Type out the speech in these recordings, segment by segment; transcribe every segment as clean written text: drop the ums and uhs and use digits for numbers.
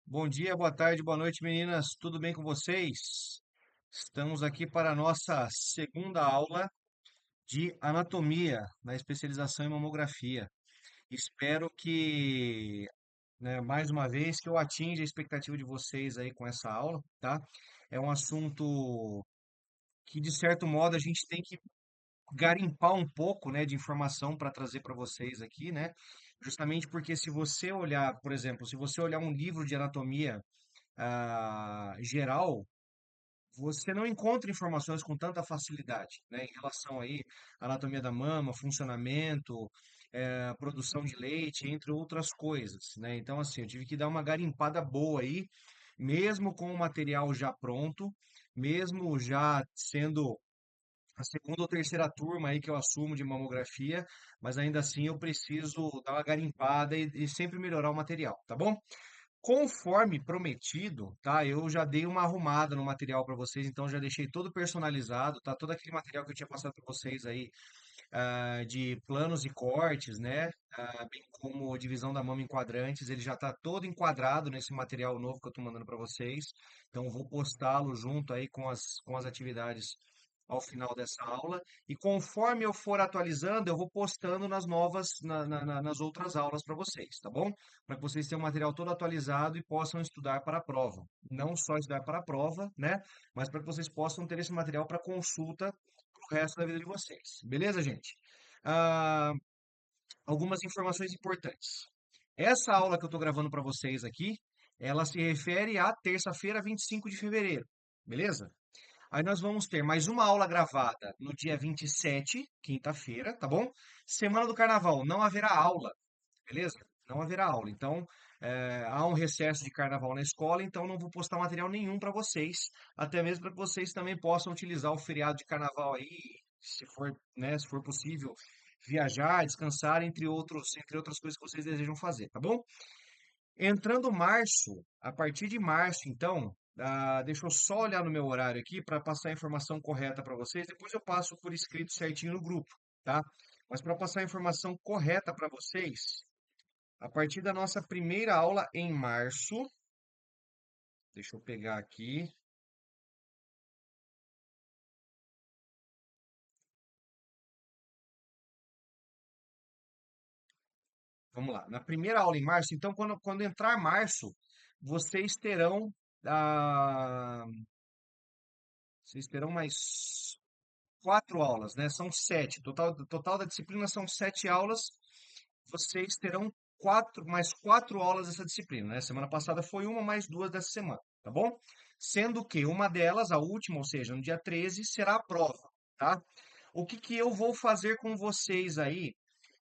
Bom dia, boa tarde, boa noite, meninas. Tudo bem com vocês? Estamos aqui para a nossa segunda aula de anatomia na especialização em mamografia. Espero que, mais uma vez, que eu atinja a expectativa de vocês aí com essa aula, tá? É um assunto que, de certo modo, a gente tem que garimpar um pouco, né, de informação para trazer para vocês aqui, né? Justamente porque se você olhar, por exemplo, se você olhar um livro de anatomia geral, você não encontra informações com tanta facilidade, né, em relação aí à anatomia da mama, funcionamento, produção de leite, entre outras coisas, né? Então, assim, eu tive que dar uma garimpada boa aí, mesmo com o material já pronto, mesmo já sendo a segunda ou terceira turma aí que eu assumo de mamografia, mas ainda assim eu preciso dar uma garimpada e sempre melhorar o material, tá bom? Conforme prometido, tá? Eu já dei uma arrumada no material para vocês, então já deixei todo personalizado, tá? Todo aquele material que eu tinha passado para vocês aí, de planos e cortes, né? Bem como divisão da mama em quadrantes, ele já está todo enquadrado nesse material novo que eu estou mandando para vocês. Então, eu vou postá-lo junto aí com as atividades ao final dessa aula. E conforme eu for atualizando, eu vou postando nas novas, nas outras aulas para vocês, tá bom? Para que vocês tenham o material todo atualizado e possam estudar para a prova. Não só estudar para a prova, né? Mas para que vocês possam ter esse material para consulta pro resto da vida de vocês. Beleza, gente? Ah, algumas informações importantes. Essa aula que eu estou gravando para vocês aqui, ela se refere à terça-feira, 25 de fevereiro. Beleza? Aí nós vamos ter mais uma aula gravada no dia 27, quinta-feira, tá bom? Semana do Carnaval, não haverá aula, beleza? Não haverá aula. Então, há um recesso de carnaval na escola, então não vou postar material nenhum para vocês, até mesmo para que vocês também possam utilizar o feriado de carnaval aí, se for, né, se for possível, viajar, descansar, entre outras coisas que vocês desejam fazer, tá bom? Entrando março, a partir de março, então, deixa eu só olhar no meu horário aqui para passar a informação correta para vocês. Depois eu passo por escrito certinho no grupo, tá? Mas para passar a informação correta para vocês, a partir da nossa primeira aula em março, deixa eu pegar aqui. Vamos lá. Na primeira aula em março, então, quando entrar março, vocês terão, ah, vocês terão mais 4 aulas, né? São 7. Total da disciplina são 7 aulas. Vocês terão mais 4 aulas dessa disciplina, né? Semana passada foi uma, mais duas dessa semana, tá bom? Sendo que uma delas, a última, ou seja, no dia 13, será a prova, tá? O que que eu vou fazer com vocês aí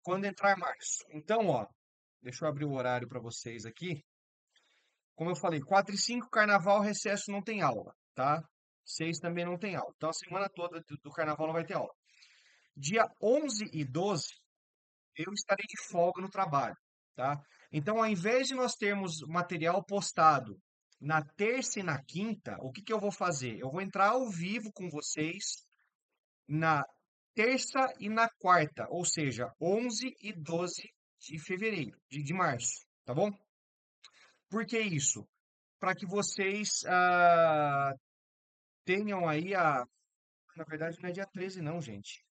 quando entrar março? Então, ó, deixa eu abrir o horário para vocês aqui. Como eu falei, 4 e 5, carnaval, recesso não tem aula, tá? 6 também não tem aula. Então, a semana toda do carnaval não vai ter aula. Dia 11 e 12, eu estarei de folga no trabalho, tá? Então, ao invés de nós termos material postado na terça e na quinta, o que que eu vou fazer? Eu vou entrar ao vivo com vocês na terça e na quarta, ou seja, 11 e 12 de fevereiro, de março, tá bom? Por que isso? Para que vocês tenham aí a. Na verdade, não é dia 13, não, gente.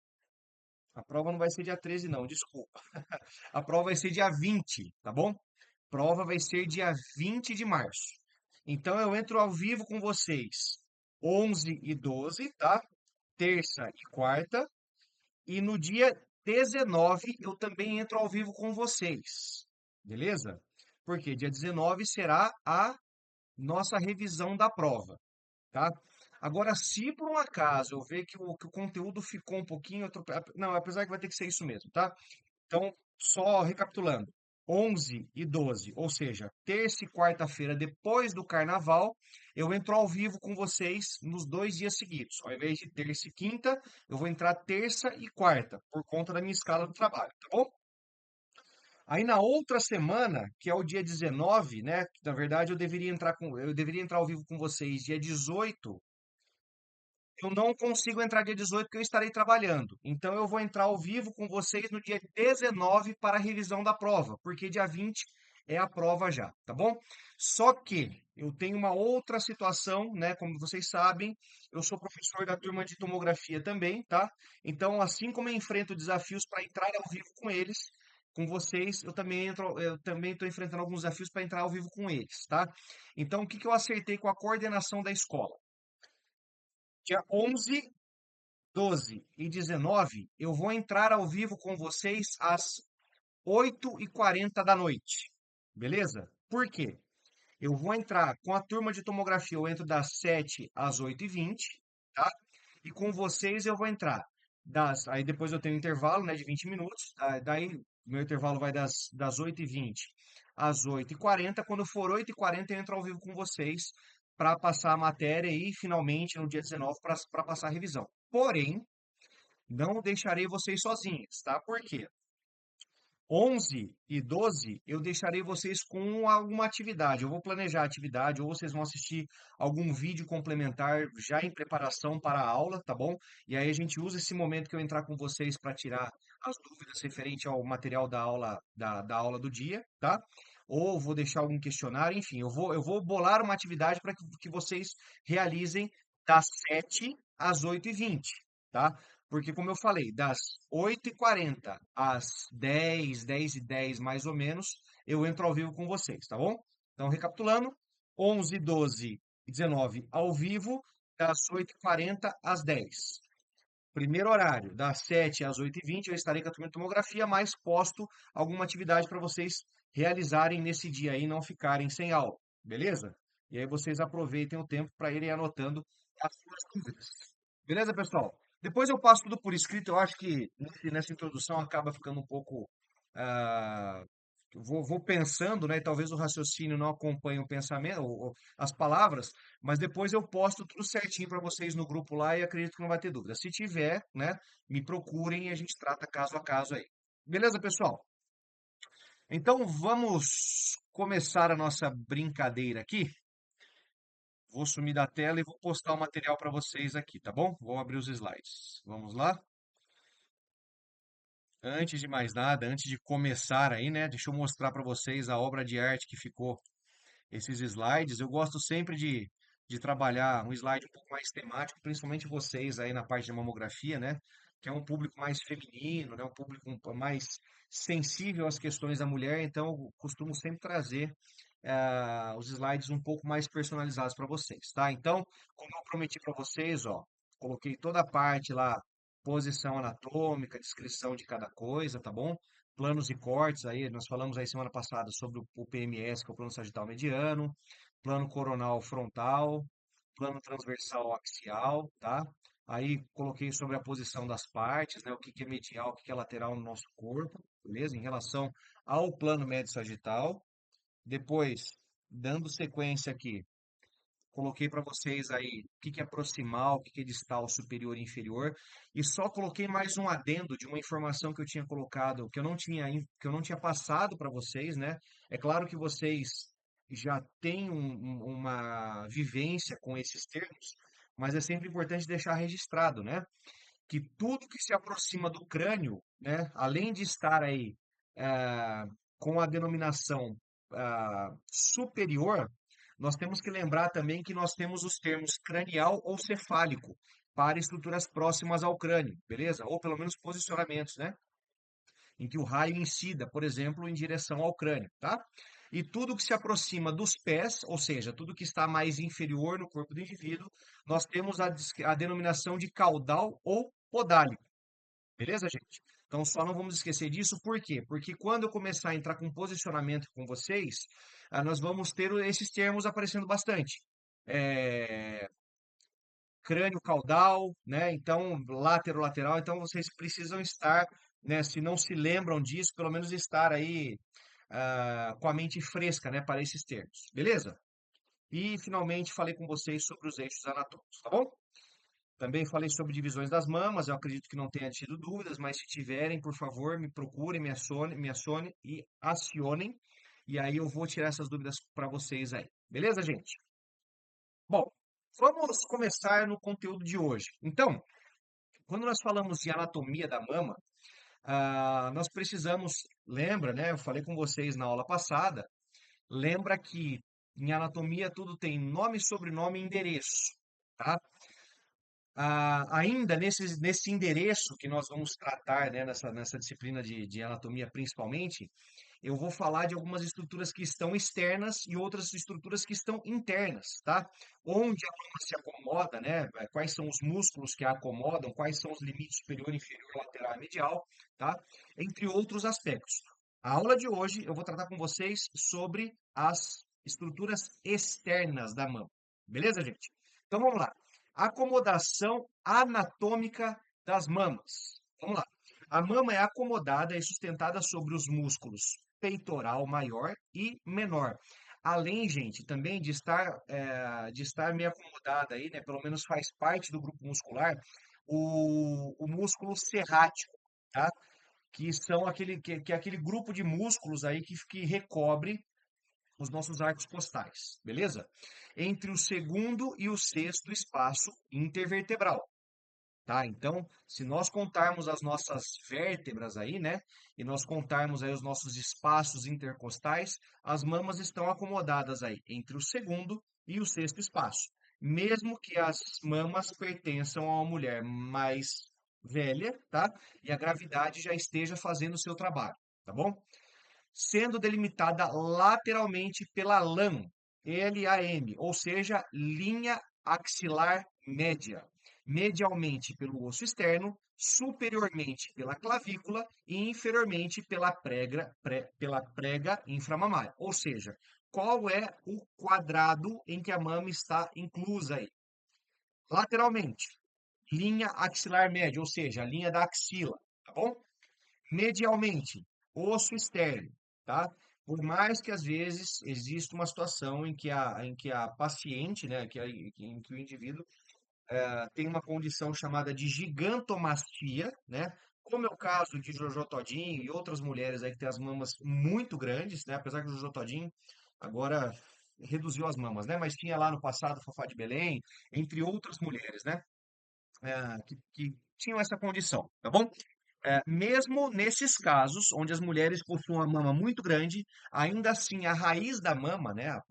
A prova não vai ser dia 13, não, desculpa. A prova vai ser dia 20, tá bom? Prova vai ser dia 20 de março. Então eu entro ao vivo com vocês 11 e 12, tá? Terça e quarta. E no dia 19 eu também entro ao vivo com vocês. Beleza? Porque dia 19 será a nossa revisão da prova, tá? Agora, se por um acaso eu ver que o conteúdo ficou um pouquinho não, apesar que vai ter que ser isso mesmo, tá? Então, só recapitulando, 11 e 12, ou seja, terça e quarta-feira depois do carnaval, eu entro ao vivo com vocês nos 2 dias seguidos. Ao invés de terça e quinta, eu vou entrar terça e quarta, por conta da minha escala do trabalho, tá bom? Aí na outra semana, que é o dia 19, né? Que, na verdade, eu deveria entrar ao vivo com vocês dia 18. Eu não consigo entrar dia 18 porque eu estarei trabalhando. Então eu vou entrar ao vivo com vocês no dia 19 para a revisão da prova, porque dia 20 é a prova já, tá bom? Só que eu tenho uma outra situação, né? Como vocês sabem, eu sou professor da turma de tomografia também, tá? Então, assim como eu enfrento desafios para entrar ao vivo com eles, com vocês, eu também estou enfrentando alguns desafios para entrar ao vivo com eles, tá? Então, o que que eu acertei com a coordenação da escola? Dia 11, 12 e 19, eu vou entrar ao vivo com vocês às 8h40 da noite, beleza? Por quê? Eu vou entrar com a turma de tomografia, eu entro das 7 às 8h20, tá? E com vocês eu vou entrar aí depois eu tenho um intervalo, né, de 20 minutos, daí meu intervalo vai das 8h20 às 8h40. Quando for 8h40 eu entro ao vivo com vocês para passar a matéria e finalmente no dia 19 para passar a revisão. Porém, não deixarei vocês sozinhos, tá? Por quê? 11 e 12, eu deixarei vocês com alguma atividade. Eu vou planejar a atividade, ou vocês vão assistir algum vídeo complementar já em preparação para a aula, tá bom? E aí a gente usa esse momento que eu entrar com vocês para tirar as dúvidas referente ao material da aula, da aula do dia, tá? Ou vou deixar algum questionário, enfim, eu vou bolar uma atividade para que vocês realizem das 7 às 8h20, tá? Porque, como eu falei, das 8h40 às 10h10 mais ou menos, eu entro ao vivo com vocês, tá bom? Então, recapitulando, 11, 12 e 19 ao vivo, das 8h40 às 10. Primeiro horário, das 7 às 8h20, eu estarei com a turma de tomografia, mas posto alguma atividade para vocês realizarem nesse dia aí, e não ficarem sem aula, beleza? E aí vocês aproveitem o tempo para irem anotando as suas dúvidas. Beleza, pessoal? Depois eu passo tudo por escrito. Eu acho que nessa introdução acaba ficando um pouco. ah, vou pensando, né? Talvez o raciocínio não acompanhe o pensamento, as palavras, mas depois eu posto tudo certinho para vocês no grupo lá e acredito que não vai ter dúvida. Se tiver, né? Me procurem e a gente trata caso a caso aí. Beleza, pessoal? Então vamos começar a nossa brincadeira aqui. Vou sumir da tela e vou postar o material para vocês aqui, tá bom? Vou abrir os slides. Vamos lá? Antes de mais nada, antes de começar aí, né? Deixa eu mostrar para vocês a obra de arte que ficou esses slides. Eu gosto sempre de trabalhar um slide um pouco mais temático, principalmente vocês aí na parte de mamografia, né? Que é um público mais feminino, né? Um público mais sensível às questões da mulher, então eu costumo sempre trazer os slides um pouco mais personalizados para vocês, tá? Então, como eu prometi para vocês, ó, coloquei toda a parte lá, posição anatômica, descrição de cada coisa, tá bom? Planos e cortes, aí nós falamos aí semana passada sobre o PMS, que é o plano sagital mediano, plano coronal frontal, plano transversal axial, tá? Aí coloquei sobre a posição das partes, né? O que que é medial, o que que é lateral no nosso corpo, beleza? Em relação ao plano médio sagital. Depois, dando sequência aqui, coloquei para vocês aí o que que é proximal, o que que é distal, superior e inferior, e só coloquei mais um adendo de uma informação que eu tinha colocado, que eu não tinha passado para vocês, né? É claro que vocês já têm uma vivência com esses termos, mas é sempre importante deixar registrado, né? Que tudo que se aproxima do crânio, né, além de estar aí ah, com a denominação superior, nós temos que lembrar também que nós temos os termos cranial ou cefálico para estruturas próximas ao crânio, beleza? Ou pelo menos posicionamentos, né? Em que o raio incida, por exemplo, em direção ao crânio, tá? E tudo que se aproxima dos pés, ou seja, tudo que está mais inferior no corpo do indivíduo, nós temos a denominação de caudal ou podálico. Beleza, gente? Então, só não vamos esquecer disso, por quê? Porque quando eu começar a entrar com posicionamento com vocês, nós vamos ter esses termos aparecendo bastante. É, crânio caudal, né? Então, lateral. Então, vocês precisam estar, né? Se não se lembram disso, pelo menos estar aí com a mente fresca, né? Para esses termos, beleza? E, finalmente, falei com vocês sobre os eixos anatômicos, tá bom? Também falei sobre divisões das mamas, eu acredito que não tenha tido dúvidas, mas se tiverem, por favor, me procurem, me acionem e acionem, e aí eu vou tirar essas dúvidas para vocês aí. Beleza, gente? Bom, vamos começar no conteúdo de hoje. Então, quando nós falamos de anatomia da mama, nós precisamos, lembra, né? Eu falei com vocês na aula passada, Lembra que em anatomia tudo tem nome, sobrenome e endereço, tá? Ainda nesse endereço que nós vamos tratar, né, nessa disciplina de anatomia principalmente, eu vou falar de algumas estruturas que estão externas e outras estruturas que estão internas, tá? Onde a mama se acomoda, né? Quais são os músculos que a acomodam, quais são os limites superior, inferior, lateral e medial, tá? Entre outros aspectos. A aula de hoje eu vou tratar com vocês sobre as estruturas externas da mama. Beleza, gente? Então vamos lá. Acomodação anatômica das mamas. Vamos lá. A mama é acomodada e sustentada sobre os músculos peitoral maior e menor. Além, gente, também de estar meio acomodada aí, né? Pelo menos faz parte do grupo muscular, o músculo serrático, tá? Que é aquele grupo de músculos aí que recobre os nossos arcos costais, beleza? Entre o segundo e o sexto espaço intervertebral. Tá? Então, se nós contarmos as nossas vértebras aí, né, e nós contarmos aí os nossos espaços intercostais, as mamas estão acomodadas aí entre o segundo e o sexto espaço. Mesmo que as mamas pertençam a uma mulher mais velha, tá? E a gravidade já esteja fazendo o seu trabalho, tá bom? Sendo delimitada lateralmente pela LAM, ou seja, linha axilar média, medialmente pelo osso externo, superiormente pela clavícula e inferiormente pela prega inframamária. Ou seja, qual é o quadrado em que a mama está inclusa aí? Lateralmente, linha axilar média, ou seja, a linha da axila, tá bom? Medialmente, osso externo, tá? Por mais que às vezes exista uma situação em que a paciente, né, em que o indivíduo tem uma condição chamada de gigantomastia, né? Como é o caso de Jojo Todinho e outras mulheres aí que têm as mamas muito grandes, né? Apesar que o Jojo Todinho agora reduziu as mamas, né? Mas tinha lá no passado Fafá de Belém, entre outras mulheres, né? Que tinham essa condição, tá bom? Mesmo nesses casos, onde as mulheres possuem uma mama muito grande, ainda assim a raiz da mama, né, a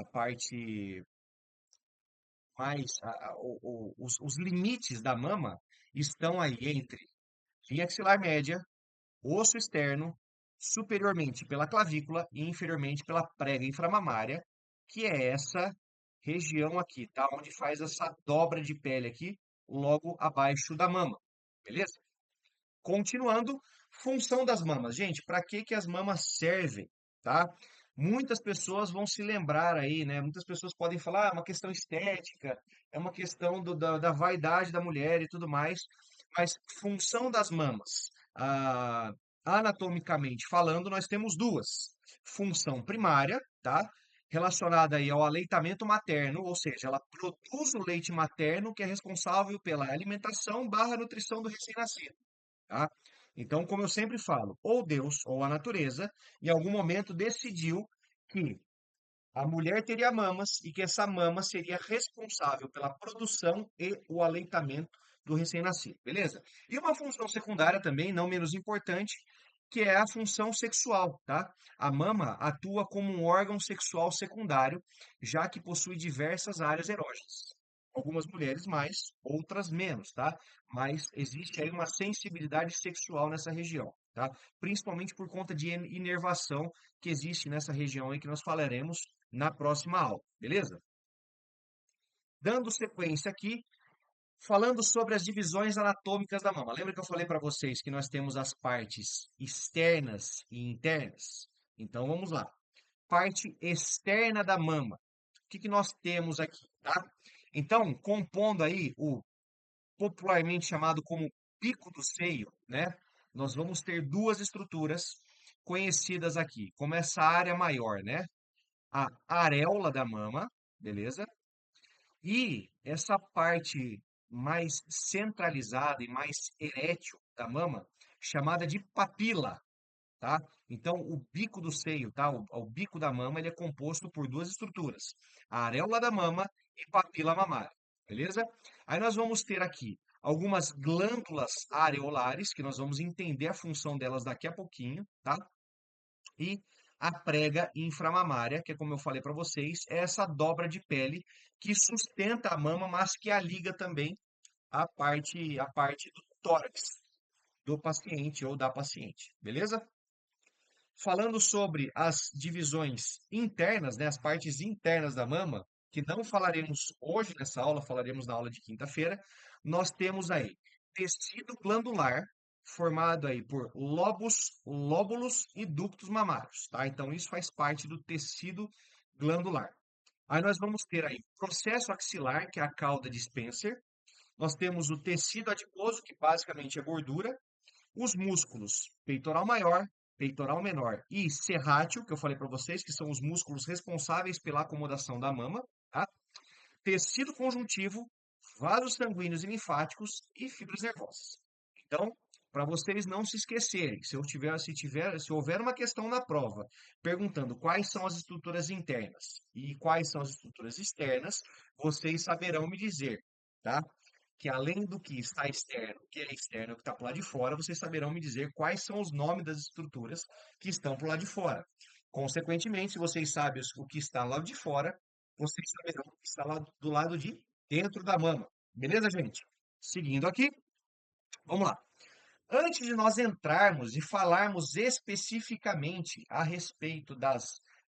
parte mais, os limites da mama estão aí entre linha axilar média, osso externo, superiormente pela clavícula e inferiormente pela prega inframamária, que é essa região aqui, tá? Onde faz essa dobra de pele aqui, logo abaixo da mama, beleza? Continuando, função das mamas. Gente, para que que as mamas servem, tá? Muitas pessoas vão se lembrar aí, né? Muitas pessoas podem falar, é uma questão estética, é uma questão da vaidade da mulher e tudo mais, mas função das mamas, anatomicamente falando, nós temos duas. Função primária, tá? Relacionada aí ao aleitamento materno, ou seja, ela produz o leite materno que é responsável pela alimentação barra nutrição do recém-nascido. Tá? Então, como eu sempre falo, ou Deus ou a natureza, em algum momento decidiu que a mulher teria mamas e que essa mama seria responsável pela produção e o aleitamento do recém-nascido, beleza? E uma função secundária também, não menos importante, que é a função sexual, tá? A mama atua como um órgão sexual secundário, já que possui diversas áreas erógenas. Algumas mulheres mais, outras menos, tá? Mas existe aí uma sensibilidade sexual nessa região, tá? Principalmente por conta de inervação que existe nessa região aí que nós falaremos na próxima aula, beleza? Dando sequência aqui, falando sobre as divisões anatômicas da mama. Lembra que eu falei para vocês que nós temos as partes externas e internas? Então vamos lá. Parte externa da mama. O que que nós temos aqui, tá? Então, compondo aí o popularmente chamado como bico do seio, né? Nós vamos ter duas estruturas conhecidas aqui, como essa área maior, né? A areola da mama, beleza? E essa parte mais centralizada e mais erétil da mama, chamada de papila, tá? Então, o bico do seio, tá? O bico da mama, ele é composto por duas estruturas, a areola da mama e papila mamária, beleza? Aí nós vamos ter aqui algumas glândulas areolares, que nós vamos entender a função delas daqui a pouquinho, tá? E a prega inframamária, que é como eu falei para vocês, é essa dobra de pele que sustenta a mama, mas que a liga também a parte do tórax do paciente ou da paciente, beleza? Falando sobre as divisões internas, né, as partes internas da mama, que não falaremos hoje nessa aula, falaremos na aula de quinta-feira, nós temos aí tecido glandular, formado aí por lóbulos e ductos mamários, tá? Então, isso faz parte do tecido glandular. Aí nós vamos ter aí processo axilar, que é a cauda de Spencer. Nós temos o tecido adiposo, que basicamente é gordura, os músculos peitoral maior, peitoral menor e serrátil, que eu falei para vocês, que são os músculos responsáveis pela acomodação da mama, tá? Tecido conjuntivo, vasos sanguíneos e linfáticos e fibras nervosas. Então, para vocês não se esquecerem, se houver uma questão na prova perguntando quais são as estruturas internas e quais são as estruturas externas, vocês saberão me dizer, tá? Que além do que está externo, o que é externo, e o que está para lado de fora, vocês saberão me dizer quais são os nomes das estruturas que estão para lado de fora. Consequentemente, se vocês sabem o que está lá de fora, vocês saberão o que está lá do lado de dentro da mama. Beleza, gente? Seguindo aqui, vamos lá. Antes de nós entrarmos e falarmos especificamente a respeito das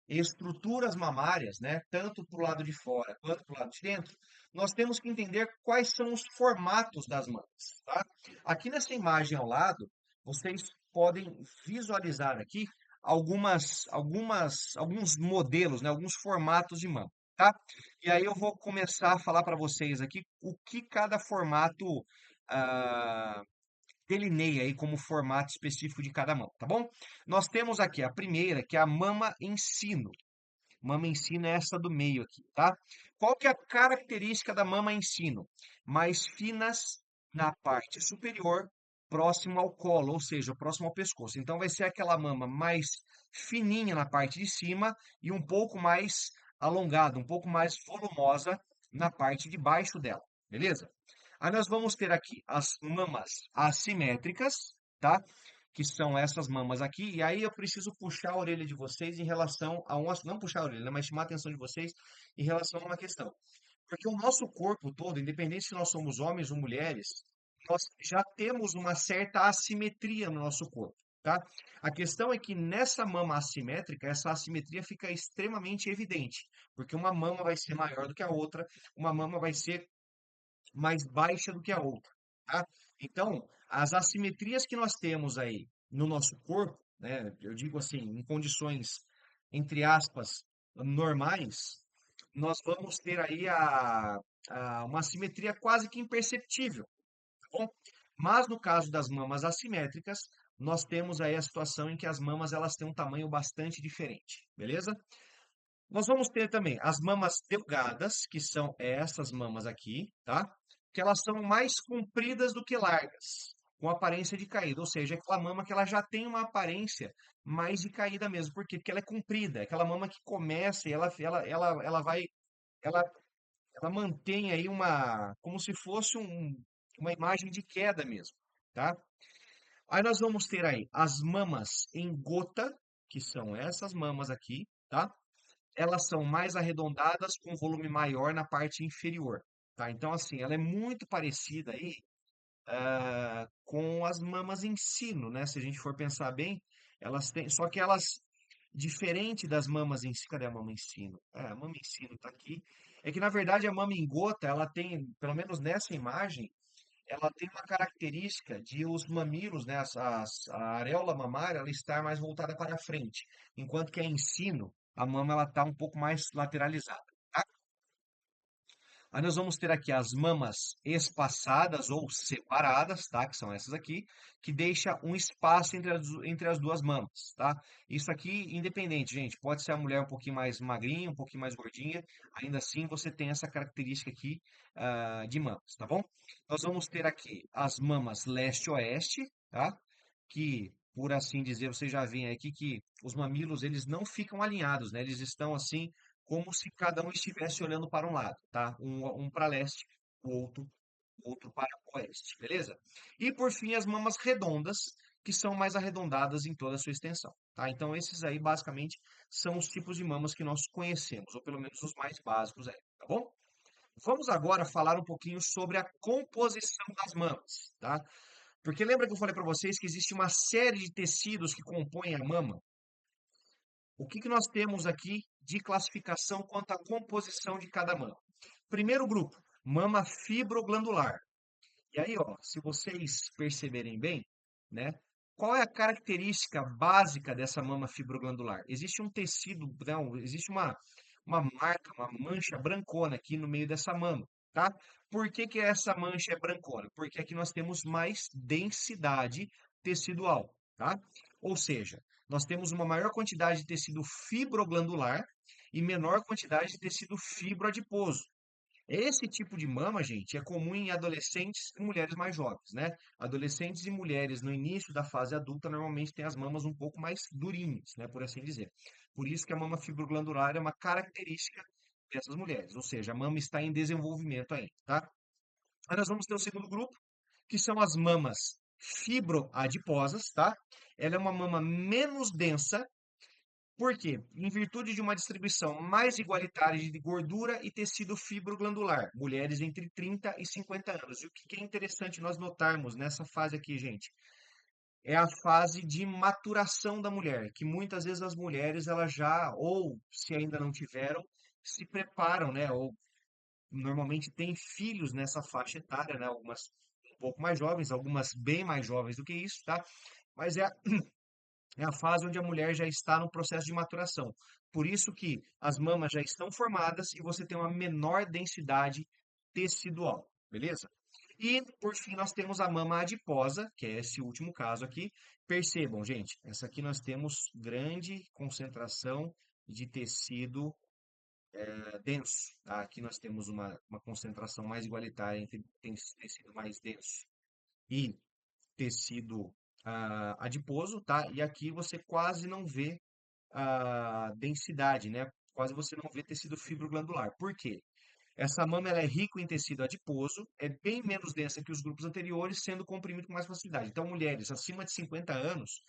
estruturas mamárias, né, tanto para o lado de fora quanto para o lado de dentro, nós temos que entender quais são os formatos das mamas, tá? Aqui nessa imagem ao lado, vocês podem visualizar aqui alguns modelos, né, alguns formatos de mama, tá? E aí eu vou começar a falar para vocês aqui o que cada formato ah, delineia aí como formato específico de cada mama, tá bom? Nós temos aqui a primeira, que é a mama em sino. Mama em sino é essa do meio aqui, tá? Qual que é a característica da mama em sino? Mais finas na parte superior, próximo ao colo, ou seja, próximo ao pescoço. Então vai ser aquela mama mais fininha na parte de cima e um pouco mais alongada, um pouco mais volumosa na parte de baixo dela, beleza? Aí nós vamos ter aqui as mamas assimétricas, tá? Que são essas mamas aqui. E aí eu preciso puxar a orelha de vocês em relação a não puxar a orelha, né, mas chamar a atenção de vocês em relação a uma questão. Porque o nosso corpo todo, independente se nós somos homens ou mulheres, nós já temos uma certa assimetria no nosso corpo, tá? A questão é que nessa mama assimétrica, essa assimetria fica extremamente evidente, porque uma mama vai ser maior do que a outra, uma mama vai ser mais baixa do que a outra, tá? Então, as assimetrias que nós temos aí no nosso corpo, né, eu digo assim, em condições, entre aspas, normais, nós vamos ter aí uma assimetria quase que imperceptível, tá bom? Mas no caso das mamas assimétricas, nós temos aí a situação em que as mamas elas têm um tamanho bastante diferente, beleza? Nós vamos ter também as mamas delgadas, que são essas mamas aqui, tá? Que elas são mais compridas do que largas, com aparência de caída. Ou seja, é aquela mama que ela já tem uma aparência mais de caída mesmo. Por quê? Porque ela é comprida, é aquela mama que começa e ela vai, ela, ela mantém aí como se fosse uma imagem de queda mesmo, tá? Aí nós vamos ter aí as mamas em gota, que são essas mamas aqui, tá? Elas são mais arredondadas com volume maior na parte inferior, tá? Então, assim, ela é muito parecida aí, com as mamas em sino, né? Se a gente for pensar bem, elas têm, só que elas, diferente das mamas em sino, cadê a mama em sino? A mama em sino tá aqui. É que, na verdade, a mama em gota, ela tem, pelo menos nessa imagem, ela tem uma característica de os mamilos, né, a areola mamária, ela estar mais voltada para frente, enquanto que a ensino, a mama ela está um pouco mais lateralizada, tá? Aí nós vamos ter aqui as mamas espaçadas ou separadas, tá? Que são essas aqui, que deixa um espaço entre as duas mamas, tá? Isso aqui, independente, gente, pode ser a mulher um pouquinho mais magrinha, um pouquinho mais gordinha, ainda assim você tem essa característica aqui, de mamas, tá bom? Nós vamos ter aqui as mamas leste-oeste, tá? Que, por assim dizer, você já vê aqui que os mamilos, eles não ficam alinhados, né? Eles estão assim como se cada um estivesse olhando para um lado, tá? Um para leste, o outro para oeste, beleza? E por fim, as mamas redondas, que são mais arredondadas em toda a sua extensão. tá? Então, esses aí, basicamente, são os tipos de mamas que nós conhecemos, ou pelo menos os mais básicos aí, tá bom? Vamos agora falar um pouquinho sobre a composição das mamas, tá? Porque lembra que eu falei para vocês que existe uma série de tecidos que compõem a mama? O que que nós temos aqui de classificação quanto à composição de cada mama? Primeiro grupo, mama fibroglandular. E aí, ó, se vocês perceberem bem, né? Qual é a característica básica dessa mama fibroglandular? Existe um tecido, não, existe uma marca, uma mancha brancona aqui no meio dessa mama, tá? Por que que essa mancha é brancona? Porque aqui nós temos mais densidade tecidual, tá? Ou seja, nós temos uma maior quantidade de tecido fibroglandular e menor quantidade de tecido fibroadiposo. Esse tipo de mama, gente, é comum em adolescentes e mulheres mais jovens, né? Adolescentes e mulheres no início da fase adulta normalmente têm as mamas um pouco mais durinhas, né, por assim dizer. Por isso que a mama fibroglandular é uma característica dessas mulheres, ou seja, a mama está em desenvolvimento ainda, tá? Aí nós vamos ter o segundo grupo, que são as mamas fibroadiposas, tá? Ela é uma mama menos densa. Por quê? Em virtude de uma distribuição mais igualitária de gordura e tecido fibroglandular, mulheres entre 30 e 50 anos. E o que é interessante nós notarmos nessa fase aqui, gente, é a fase de maturação da mulher, que muitas vezes as mulheres elas já, ou se ainda não tiveram, se preparam, né? Ou normalmente têm filhos nessa faixa etária, né? Algumas um pouco mais jovens, algumas bem mais jovens do que isso, tá? Mas é a fase onde a mulher já está no processo de maturação. Por isso que as mamas já estão formadas e você tem uma menor densidade tecidual, beleza? E, por fim, nós temos a mama adiposa, que é esse último caso aqui. Percebam, gente, essa aqui nós temos grande concentração de tecido denso, tá? Aqui nós temos uma concentração mais igualitária entre tecido mais denso e tecido adiposo, tá? E aqui você quase não vê a densidade, né? Quase você não vê tecido fibroglandular. Por quê? Essa mama ela é rica em tecido adiposo, é bem menos densa que os grupos anteriores, sendo comprimido com mais facilidade. Então, mulheres acima de 50 anos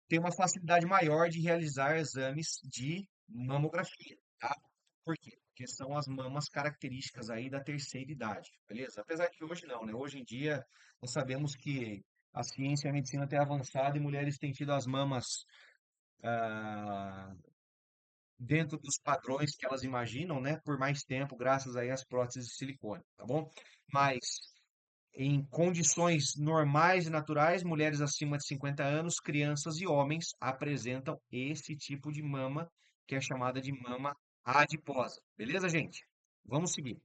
têm uma facilidade maior de realizar exames de mamografia, tá? Por quê? Porque são as mamas características aí da terceira idade, beleza? Apesar que hoje não, né? Hoje em dia, nós sabemos que a ciência e a medicina têm avançado e mulheres têm tido as mamas ah, dentro dos padrões que elas imaginam, né, por mais tempo, graças aí às próteses de silicone, tá bom? Mas em condições normais e naturais, mulheres acima de 50 anos, crianças e homens apresentam esse tipo de mama, que é chamada de mama adiposa. Beleza, gente? Vamos seguir.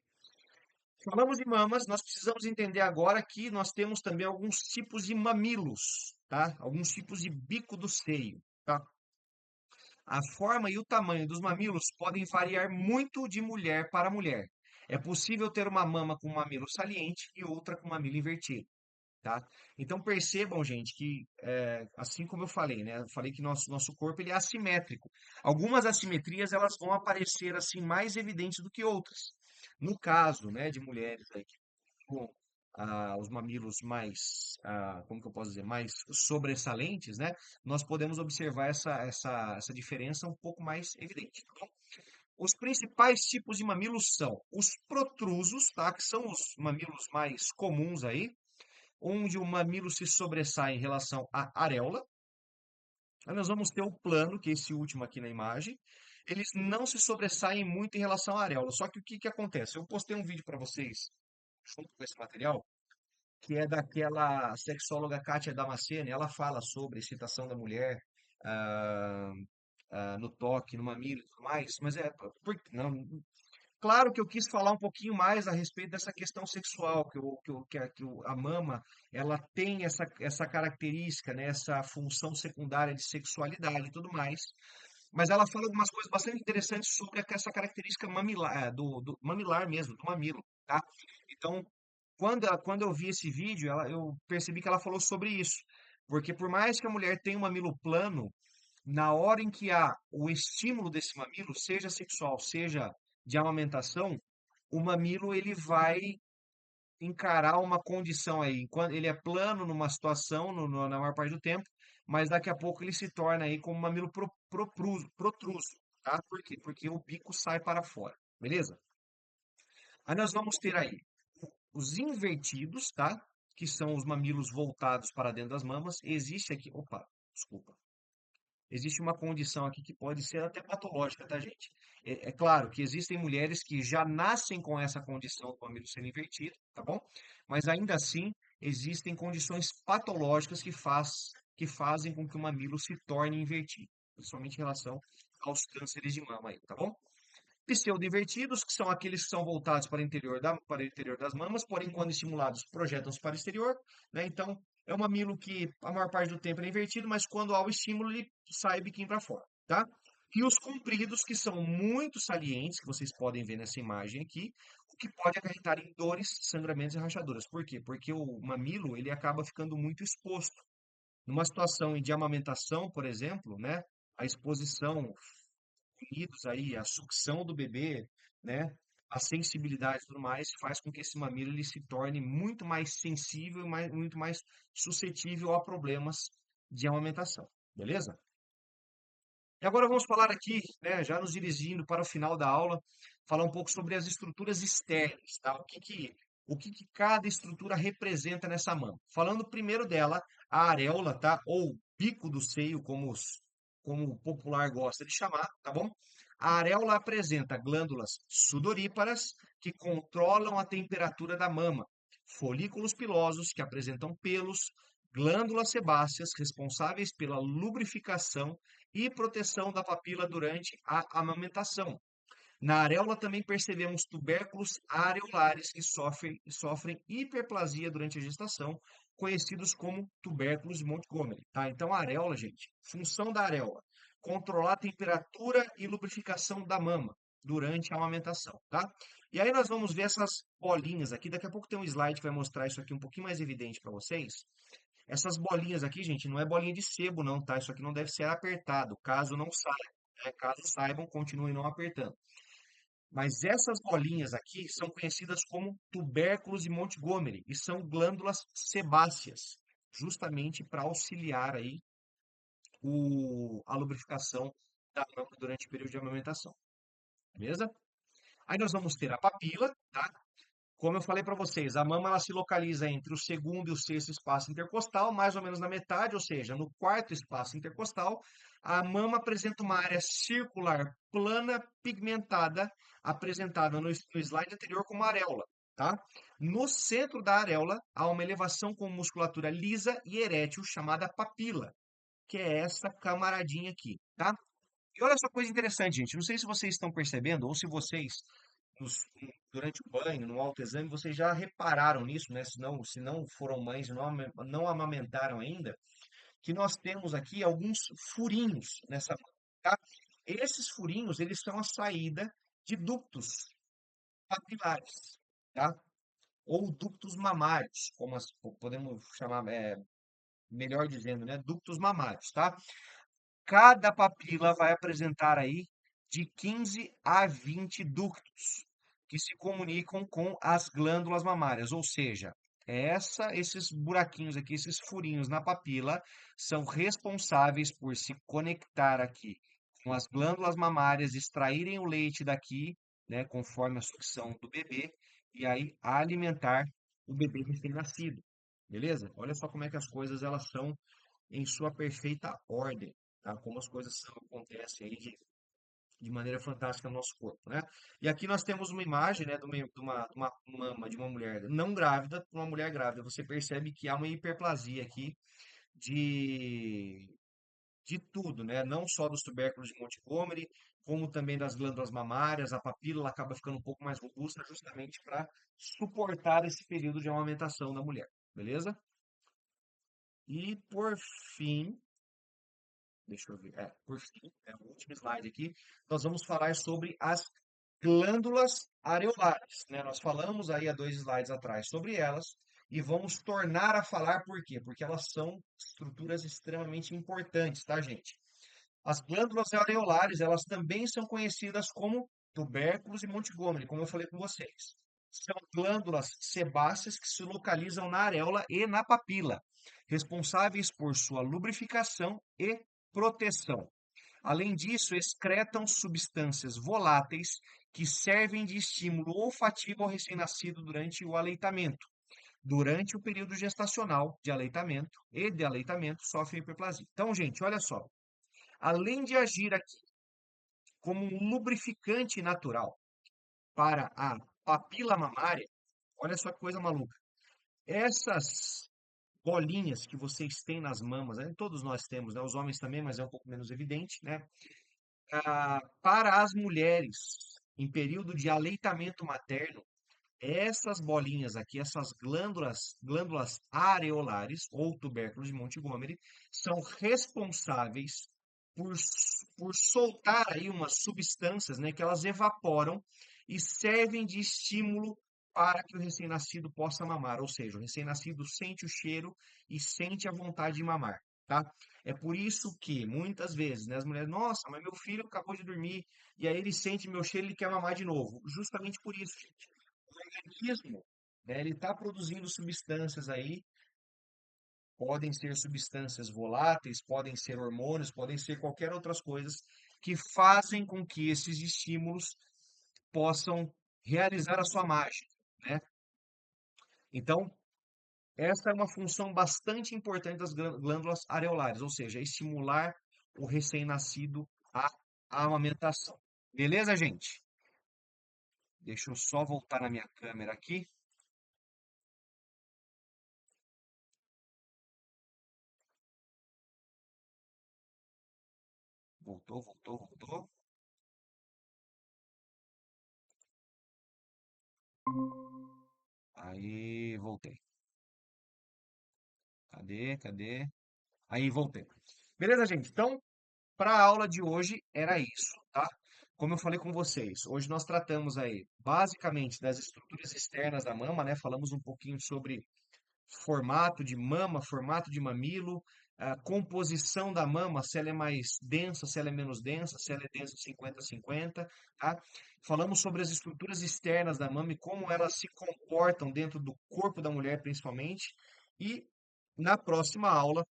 Falamos de mamas, nós precisamos entender agora que nós temos também alguns tipos de mamilos, tá? Alguns tipos de bico do seio, tá? A forma e o tamanho dos mamilos podem variar muito de mulher para mulher. É possível ter uma mama com um mamilo saliente e outra com mamilo invertido, tá? Então percebam, gente, que assim como eu falei, né? Eu falei que nosso corpo ele é assimétrico. Algumas assimetrias elas vão aparecer assim mais evidentes do que outras. No caso, né, de mulheres aí com os mamilos mais, como que eu posso dizer, mais sobressalentes, né? Nós podemos observar essa diferença um pouco mais evidente, tá bom? Os principais tipos de mamilos são os protrusos, tá? Que são os mamilos mais comuns aí, onde o mamilo se sobressai em relação à areola. Aí nós vamos ter o plano, que é esse último aqui na imagem. Eles não se sobressaem muito em relação à areola. Só que o que que acontece? Eu postei um vídeo para vocês junto com esse material que é daquela sexóloga Kátia Damasceno, ela fala sobre a excitação da mulher ah, no toque, no mamilo e tudo mais, mas não, claro que eu quis falar um pouquinho mais a respeito dessa questão sexual, a mama, ela tem essa característica, né, essa função secundária de sexualidade e tudo mais, mas ela fala algumas coisas bastante interessantes sobre essa característica mamilar, do mamilar mesmo, do mamilo, tá? Então, quando eu vi esse vídeo, eu percebi que ela falou sobre isso. Porque por mais que a mulher tenha um mamilo plano, na hora em que há o estímulo desse mamilo, seja sexual, seja de amamentação, o mamilo ele vai encarar uma condição aí. Enquanto ele é plano numa situação, na maior parte do tempo, mas daqui a pouco ele se torna aí como mamilo protruso, tá? Por quê? Porque o bico sai para fora, beleza? Aí nós vamos ter aí os invertidos, tá? Que são os mamilos voltados para dentro das mamas. Existe aqui, opa, desculpa. Existe uma condição aqui que pode ser até patológica, tá, gente? É claro que existem mulheres que já nascem com essa condição do mamilo ser invertido, tá bom? Mas ainda assim, existem condições patológicas que fazem com que o mamilo se torne invertido, principalmente em relação aos cânceres de mama aí, tá bom? Pseudo-invertidos, que são aqueles que são voltados para o interior das mamas, porém, quando estimulados, projetam-se para o exterior, né? Então, é um mamilo que a maior parte do tempo é invertido, mas quando há o estímulo, ele sai biquinho para fora, tá? E os compridos, que são muito salientes, que vocês podem ver nessa imagem aqui, o que pode acarretar em dores, sangramentos e rachaduras. Por quê? Porque o mamilo, ele acaba ficando muito exposto. Numa situação de amamentação, por exemplo, né? A exposição fluidos aí, a sucção do bebê, né? A sensibilidade e tudo mais faz com que esse mamilo ele se torne muito mais sensível e muito mais suscetível a problemas de amamentação, beleza? E agora vamos falar aqui, né, já nos dirigindo para o final da aula, falar um pouco sobre as estruturas externas, tá? O que que cada estrutura representa nessa mama. Falando primeiro dela, a areola, tá? Ou bico do seio, como o popular gosta de chamar, tá bom? A areola apresenta glândulas sudoríparas que controlam a temperatura da mama, folículos pilosos que apresentam pelos, glândulas sebáceas responsáveis pela lubrificação e proteção da papila durante a amamentação. Na areola também percebemos tubérculos areolares que sofrem hiperplasia durante a gestação, conhecidos como tubérculos de Montgomery, tá? Então, a areola, gente, função da areola, controlar a temperatura e lubrificação da mama durante a amamentação, tá? E aí nós vamos ver essas bolinhas aqui, daqui a pouco tem um slide que vai mostrar isso aqui um pouquinho mais evidente para vocês. Essas bolinhas aqui, gente, não é bolinha de sebo, não, tá? Isso aqui não deve ser apertado, caso não saiba, né? Caso saibam, continuem não apertando. Mas essas bolinhas aqui são conhecidas como tubérculos de Montgomery e são glândulas sebáceas, justamente para auxiliar aí a lubrificação da mama durante o período de amamentação, beleza? Aí nós vamos ter a papila, tá? Como eu falei para vocês, a mama ela se localiza entre o segundo e o sexto espaço intercostal, mais ou menos na metade, ou seja, no quarto espaço intercostal. A mama apresenta uma área circular plana pigmentada, apresentada no slide anterior como areola, tá? No centro da areola há uma elevação com musculatura lisa e erétil chamada papila, que é essa camaradinha aqui, tá? E olha só que coisa interessante, gente. Não sei se vocês estão percebendo ou se vocês durante o banho, no autoexame, vocês já repararam nisso, né? Se não foram mães e não amamentaram ainda, que nós temos aqui alguns furinhos nessa mão, tá? Esses furinhos, eles são a saída de ductos papilares, tá? Ou ductos mamários, como podemos chamar, melhor dizendo, né? Ductos mamários, tá? Cada papila vai apresentar aí de 15 a 20 ductos que se comunicam com as glândulas mamárias, ou seja, esses buraquinhos aqui, esses furinhos na papila, são responsáveis por se conectar aqui com as glândulas mamárias, extraírem o leite daqui, né, conforme a sucção do bebê, e aí alimentar o bebê recém-nascido. Beleza? Olha só como é que as coisas elas são em sua perfeita ordem, tá? Como as coisas acontecem aí de maneira fantástica no nosso corpo, né? E aqui nós temos uma imagem, né, de uma mama de uma mulher não grávida para uma mulher grávida. Você percebe que há uma hiperplasia aqui de, de tudo, né? Não só dos tubérculos de Montgomery, como também das glândulas mamárias. A papila ela acaba ficando um pouco mais robusta justamente para suportar esse período de amamentação da mulher, beleza? E por fim, deixa eu ver. Por fim, o último slide aqui, nós vamos falar sobre as glândulas areolares, né? Nós falamos aí há 2 slides atrás sobre elas e vamos tornar a falar por quê? Porque elas são estruturas extremamente importantes, tá, gente? As glândulas areolares, elas também são conhecidas como tubérculos e Montgomery, como eu falei com vocês. são glândulas sebáceas que se localizam na areola e na papila, responsáveis por sua lubrificação e proteção. Além disso, excretam substâncias voláteis que servem de estímulo olfativo ao recém-nascido durante o aleitamento. Durante o período gestacional de aleitamento e de aleitamento, sofre hiperplasia. Então, gente, olha só. Além de agir aqui como um lubrificante natural para a papila mamária, olha só que coisa maluca. Essas bolinhas que vocês têm nas mamas, né, todos nós temos, né? Os homens também, mas é um pouco menos evidente, né? Para as mulheres, em período de aleitamento materno, essas bolinhas aqui, essas glândulas areolares ou tubérculos de Montgomery, são responsáveis por soltar aí umas substâncias, né, que elas evaporam e servem de estímulo para que o recém-nascido possa mamar. Ou seja, o recém-nascido sente o cheiro e sente a vontade de mamar, tá? É por isso que, muitas vezes, né, as mulheres, nossa, mas meu filho acabou de dormir e aí ele sente meu cheiro e ele quer mamar de novo. Justamente por isso, gente, organismo, né, ele está produzindo substâncias aí, podem ser substâncias voláteis, podem ser hormônios, podem ser qualquer outras coisas que fazem com que esses estímulos possam realizar a sua mágica, né? Então, essa é uma função bastante importante das glândulas areolares, ou seja, estimular o recém-nascido à amamentação. Beleza, gente? Deixa eu só voltar na minha câmera aqui. Voltou, voltou, voltou. Aí, voltei. Cadê? Cadê? Aí, voltei. Beleza, gente? Então, para a aula de hoje era isso, tá? Como eu falei com vocês, hoje nós tratamos aí basicamente das estruturas externas da mama, né? Falamos um pouquinho sobre formato de mama, formato de mamilo, a composição da mama, se ela é mais densa, se ela é menos densa, se ela é densa 50-50, tá? Falamos sobre as estruturas externas da mama e como elas se comportam dentro do corpo da mulher, principalmente. E na próxima aula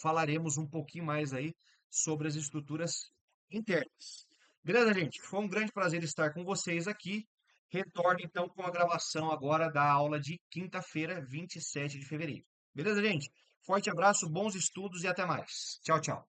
falaremos um pouquinho mais aí sobre as estruturas internas. Beleza, gente? Foi um grande prazer estar com vocês aqui. Retorno então com a gravação agora da aula de quinta-feira, 27 de fevereiro. Beleza, gente? Forte abraço, bons estudos e até mais. Tchau, tchau.